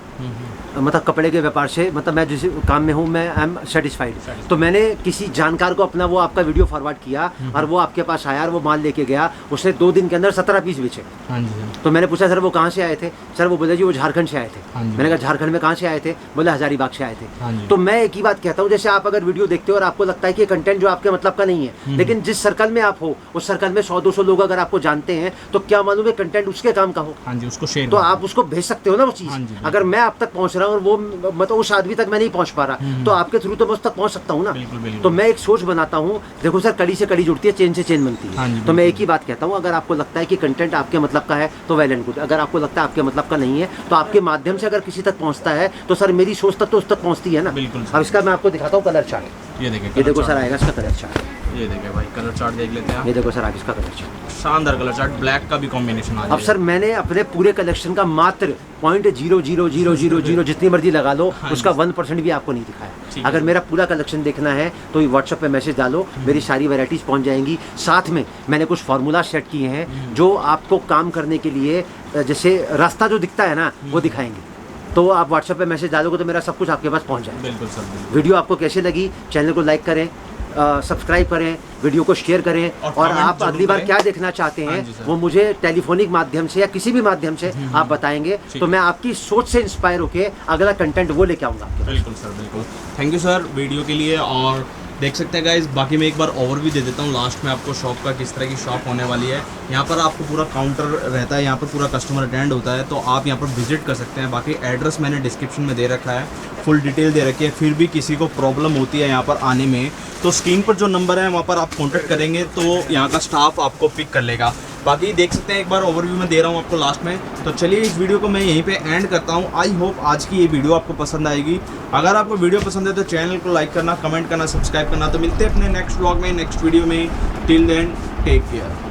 मतलब कपड़े के व्यापार से, मतलब मैं जिस काम में हूँ मैं आई एम सेटिस्फाइड। तो मैंने किसी जानकार को अपना वो आपका वीडियो फॉरवर्ड किया और वो आपके पास आया और वो माल लेके गया। उसने 2 दिन के अंदर 17 पीस बेचे। हाँ जी सर। तो मैंने पूछा सर वो कहाँ से आए थे, सर वो बोले जी वो झारखंड से आए थे। हाँ जी। मैंने कहा झारखंड में कहाँ से आए थे, बोले हजारीबाग से आए हाँ थे। जी। तो मैं एक ही बात कहता हूँ, जैसे आप अगर वीडियो देखते हो और आपको लगता है कि कंटेंट जो आपके मतलब का नहीं है, लेकिन जिस सर्कल में आप हो उस सर्कल में 100-200 लोग अगर आपको जानते हैं तो क्या मालूम है कंटेंट उसके काम का हो, हाँ जी, उसको शेयर तो आप उसको भेज सकते हो ना वो चीज़। हाँ जी। अगर मैं आप तक पहुंच रहा हूँ और वो मतलब उस आदमी तक मैं नहीं पहुंच पा रहा तो आपके थ्रू तो मैं उस तक पहुंच सकता हूँ ना। बिल्कुल, बिल्कुल। तो मैं एक सोच बनाता हूँ, देखो सर कड़ी से कड़ी जुड़ती है, चेन से चेन बनती हाँ जी, है। तो मैं बिल्कुल। एक ही बात कहता हूँ, अगर आपको लगता है कि कंटेंट आपके मतलब का है तो वेल एंड गुड, अगर आपको लगता है आपके मतलब का नहीं है तो आपके माध्यम से अगर किसी तक पहुंचता है तो सर मेरी सोच तक तो उस तक पहुंचती है ना। बिल्कुल सर। अब इसका मैं आपको दिखाता हूँ कलर चार्ट। ये देखिए ये देखो कलर सर चार्ट। आएगा इसका कलर चार्ट, ये देखिए भाई कलर चार्ट देख लेते हैं ये आप। देखो सर आगे इसका कलर चार्ट। शानदार कलर चार्ट, ब्लैक का भी कॉम्बिनेशन आ अब जाएगा। सर मैंने अपने पूरे कलेक्शन का मात्र 0.00000 जितनी मर्जी लगा लो हाँ उसका जी। 1% भी आपको नहीं दिखाया। ठीक है। अगर मेरा पूरा कलेक्शन देखना है तो व्हाट्सएप पे मैसेज डालो, मेरी सारी वैरायटीज पहुंच जाएंगी। साथ में मैंने कुछ फार्मूला सेट किए हैं जो आपको काम करने के लिए जैसे रास्ता जो दिखता है ना वो दिखाएंगे। तो आप व्हाट्सएप पे मैसेज डालोगे तो मेरा सब कुछ आपके पास पहुंच जाएगा। बिल्कुल सर बिल्कुल। वीडियो आपको कैसे लगी, चैनल को लाइक करें, सब्सक्राइब करें, वीडियो को शेयर करें और और कमेंट आप जरूर अगली बार करें। क्या देखना चाहते हाँ हैं जी सर। वो मुझे टेलीफोनिक माध्यम से या किसी भी माध्यम से आप बताएंगे ठीक तो है। मैं आपकी सोच से इंस्पायर होकर अगला कंटेंट वो लेके आऊँगा आपके पास। बिल्कुल सर बिल्कुल। थैंक यू सर वीडियो के लिए। और देख सकते हैं गाइज, बाकी मैं एक बार ओवरव्यू दे देता हूँ लास्ट में आपको शॉप का, किस तरह की शॉप होने वाली है। यहाँ पर आपको पूरा काउंटर रहता है, यहाँ पर पूरा कस्टमर अटेंड होता है, तो आप यहाँ पर विजिट कर सकते हैं। बाकी एड्रेस मैंने डिस्क्रिप्शन में दे रखा है, फुल डिटेल दे रखी है। फिर भी किसी को प्रॉब्लम होती है यहाँ पर आने में तो स्क्रीन पर जो नंबर है वहाँ पर आप कॉन्टैक्ट करेंगे तो यहाँ का स्टाफ आपको पिक कर लेगा। बाकी देख सकते हैं, एक बार ओवरव्यू में दे रहा हूँ आपको लास्ट में। तो चलिए इस वीडियो को मैं यहीं पे एंड करता हूँ। आई होप आज की ये वीडियो आपको पसंद आएगी। अगर आपको वीडियो पसंद है तो चैनल को लाइक करना, कमेंट करना, सब्सक्राइब करना। तो मिलते हैं अपने नेक्स्ट व्लॉग में, नेक्स्ट वीडियो में। Till then take care.